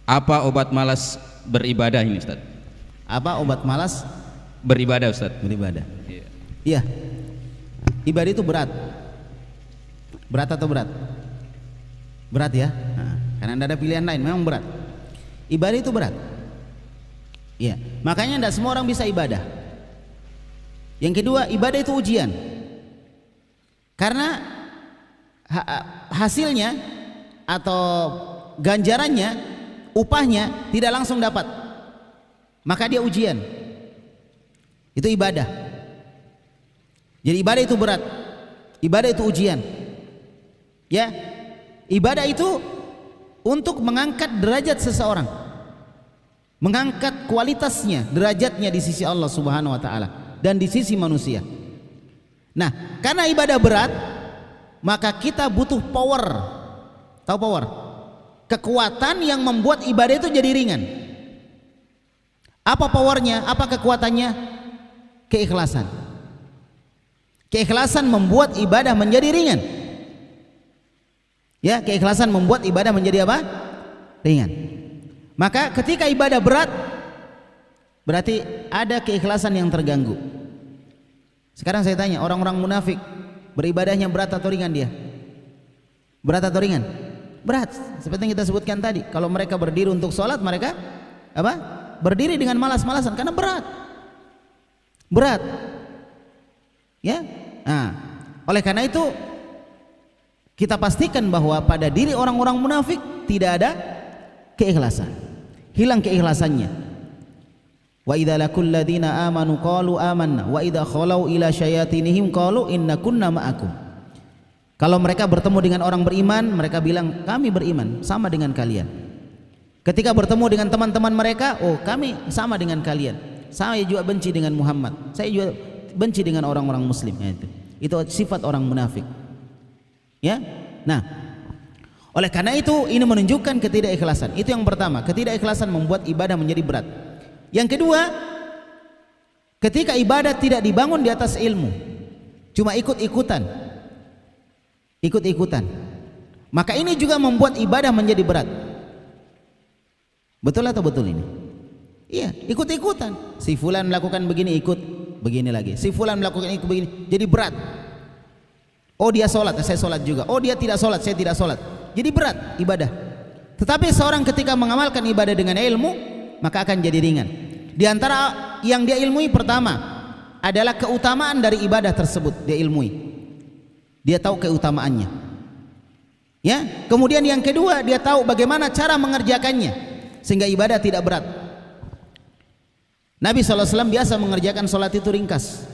Apa obat malas beribadah ini, Ustaz? Apa obat malas Beribadah, Ustaz. beribadah? Iya. Iya. Ibadah itu berat. Berat atau berat? Berat ya. Nah, karena tidak ada pilihan lain, memang berat. Ibadah itu berat. Iya. Makanya tidak semua orang bisa ibadah. Yang kedua, ibadah itu ujian. Karena hasilnya atau ganjarannya, upahnya tidak langsung dapat. Maka dia ujian. Itu ibadah. Jadi ibadah itu berat. Ibadah itu ujian. Ya. Ibadah itu untuk mengangkat derajat seseorang. Mengangkat kualitasnya, derajatnya di sisi Allah Subhanahu wa taala dan di sisi manusia. Nah, karena ibadah berat, maka kita butuh power. Tahu power? Kekuatan yang membuat ibadah itu jadi ringan. Apa powernya? Apa kekuatannya? Keikhlasan. Keikhlasan membuat ibadah menjadi ringan. Ya, keikhlasan membuat ibadah menjadi apa? Ringan. Maka ketika ibadah berat, berarti ada keikhlasan yang terganggu. Sekarang saya tanya, orang-orang munafik beribadahnya berat atau ringan dia? Berat atau ringan? Berat. Seperti yang kita sebutkan tadi, kalau mereka berdiri untuk sholat, mereka apa? Berdiri dengan malas-malasan karena berat. Berat. Ya. Nah, oleh karena itu kita pastikan bahwa pada diri orang-orang munafik tidak ada keikhlasan. Hilang keikhlasannya. Wa idza laqul ladzina amanu qalu amanna wa idza khalau ila syayatinihim qalu inna kunna ma'akum. Kalau mereka bertemu dengan orang beriman, mereka bilang kami beriman sama dengan kalian. Ketika bertemu dengan teman-teman mereka, oh kami sama dengan kalian. Saya juga benci dengan Muhammad. Saya juga benci dengan orang-orang muslim. Itu sifat orang munafik. Ya. Nah, oleh karena itu ini menunjukkan ketidakikhlasan. Itu yang pertama, ketidakikhlasan membuat ibadah menjadi berat. Yang kedua, ketika ibadah tidak dibangun di atas ilmu, cuma ikut-ikutan, maka ini juga membuat ibadah menjadi berat. Betul atau betul ini? Iya, ikut-ikutan. Si fulan melakukan begini, ikut begini lagi. Si fulan melakukan itu begini, jadi berat. Oh dia sholat, saya sholat juga. Oh dia tidak sholat, saya tidak sholat. Jadi berat ibadah. Tetapi seorang ketika mengamalkan ibadah dengan ilmu, maka akan jadi ringan. Di antara yang dia ilmui pertama adalah keutamaan dari ibadah tersebut, dia ilmui. Dia tahu keutamaannya. Ya, kemudian yang kedua dia tahu bagaimana cara mengerjakannya sehingga ibadah tidak berat. Nabi SAW biasa mengerjakan sholat itu ringkas.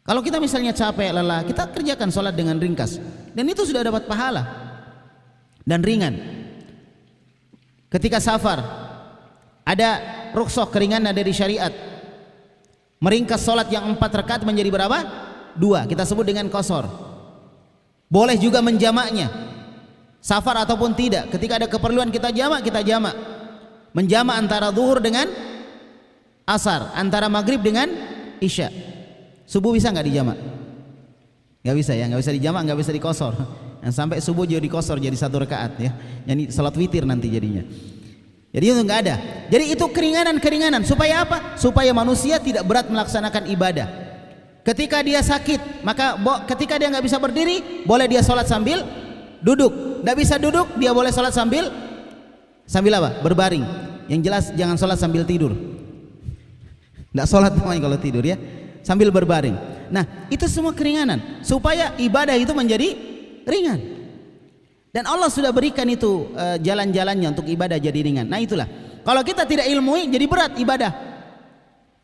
Kalau kita misalnya capek, lelah, kita kerjakan sholat dengan ringkas, dan itu sudah dapat pahala dan ringan. Ketika safar, ada rukhsah, keringanan dari syariat. Meringkas sholat yang 4 rakaat menjadi berapa? 2, kita sebut dengan qasar. Boleh juga menjamaknya, safar ataupun tidak. Ketika ada keperluan kita jamak, kita jamak. Menjamak antara zuhur dengan asar, antara maghrib dengan isya. Subuh bisa nggak dijamak? Nggak bisa ya, nggak bisa dijamak, nggak bisa dikosor. Yang sampai subuh jadi dikosor jadi 1 rakaat ya. Yani salat witir nanti jadinya. Jadi itu nggak ada. Jadi itu keringanan supaya apa? Supaya manusia tidak berat melaksanakan ibadah. Ketika dia sakit, maka ketika dia nggak bisa berdiri, boleh dia sholat sambil duduk. Nggak bisa duduk, dia boleh sholat sambil apa? Berbaring. Yang jelas jangan sholat sambil tidur. Nggak sholat namanya kalau tidur ya. Sambil berbaring. Nah, itu semua keringanan supaya ibadah itu menjadi ringan. Dan Allah sudah berikan itu jalan-jalannya untuk ibadah jadi ringan. Nah, itulah. Kalau kita tidak ilmui jadi berat ibadah.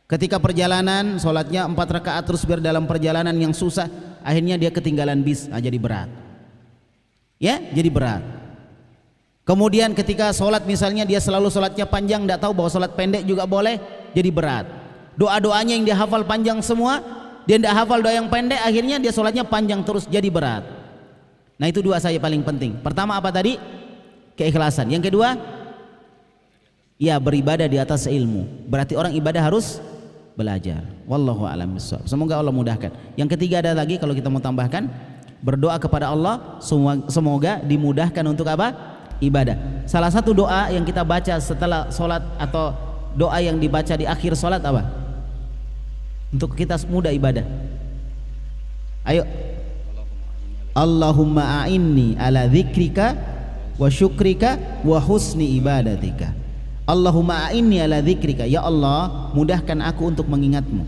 Ketika perjalanan sholatnya 4 rakaat terus dalam perjalanan yang susah, akhirnya dia ketinggalan bis, jadi berat. Ya, jadi berat. Kemudian ketika sholat misalnya dia selalu sholatnya panjang, tidak tahu bahwa sholat pendek juga boleh, jadi berat. Doa-doanya yang dia hafal panjang semua, dia tidak hafal doa yang pendek, akhirnya dia sholatnya panjang terus, jadi berat. Nah itu 2 saja paling penting. Pertama apa tadi? Keikhlasan. Yang kedua, ya beribadah di atas ilmu. Berarti orang ibadah harus belajar. Wallahu a'lam bishawab. Semoga Allah mudahkan. Yang ketiga ada lagi kalau kita mau tambahkan, berdoa kepada Allah semoga dimudahkan untuk apa? Ibadah. Salah satu doa yang kita baca setelah sholat atau doa yang dibaca di akhir sholat apa? Untuk kita mudah ibadah. Ayo. Allahumma a'inni ala dzikrika wa syukrika wa husni ibadatika. Allahumma a'inni ala dzikrika, ya Allah mudahkan aku untuk mengingatmu.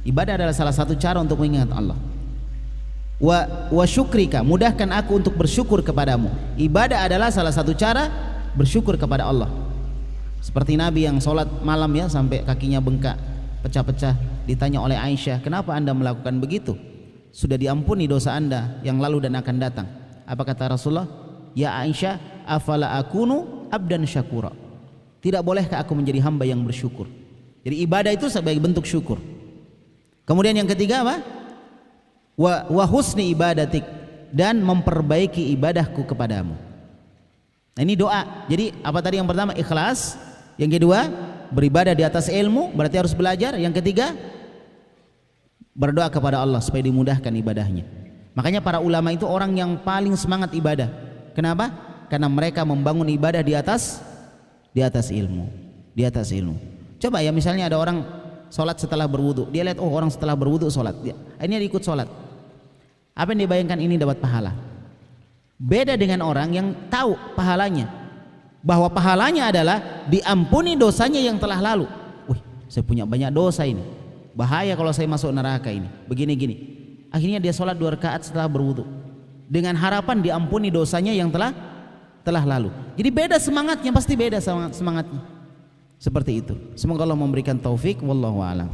Ibadah adalah salah satu cara untuk mengingat Allah. Wa syukrika, mudahkan aku untuk bersyukur kepadamu. Ibadah adalah salah satu cara bersyukur kepada Allah. Seperti Nabi yang sholat malam ya sampai kakinya bengkak, pecah-pecah. Ditanya oleh Aisyah, kenapa anda melakukan begitu? Sudah diampuni dosa anda yang lalu dan akan datang. Apa kata Rasulullah? Ya Aisyah, afala akunu abdan syakura. Tidak bolehkah aku menjadi hamba yang bersyukur? Jadi ibadah itu sebagai bentuk syukur. Kemudian yang ketiga apa? Wa husni ibadatik, dan memperbaiki ibadahku kepadamu. Nah, ini doa. Jadi apa tadi yang pertama? Ikhlas. Yang kedua, beribadah di atas ilmu, berarti harus belajar. Yang ketiga, berdoa kepada Allah supaya dimudahkan ibadahnya. Makanya para ulama itu orang yang paling semangat ibadah. Kenapa? Karena mereka membangun ibadah di atas ilmu, di atas ilmu. Coba ya, misalnya ada orang sholat setelah berwudu, dia lihat oh orang setelah berwudu sholat, ini dia ikut sholat. Apa yang dibayangkan ini dapat pahala? Beda dengan orang yang tahu pahalanya, bahwa pahalanya adalah diampuni dosanya yang telah lalu. Wih, saya punya banyak dosa ini, bahaya kalau saya masuk neraka ini, begini-gini. Akhirnya dia sholat 2 rakaat setelah berwudu dengan harapan diampuni dosanya yang telah lalu. Jadi beda semangatnya, pasti beda semangatnya. Seperti itu. Semoga Allah memberikan taufik. Wallahu a'lam.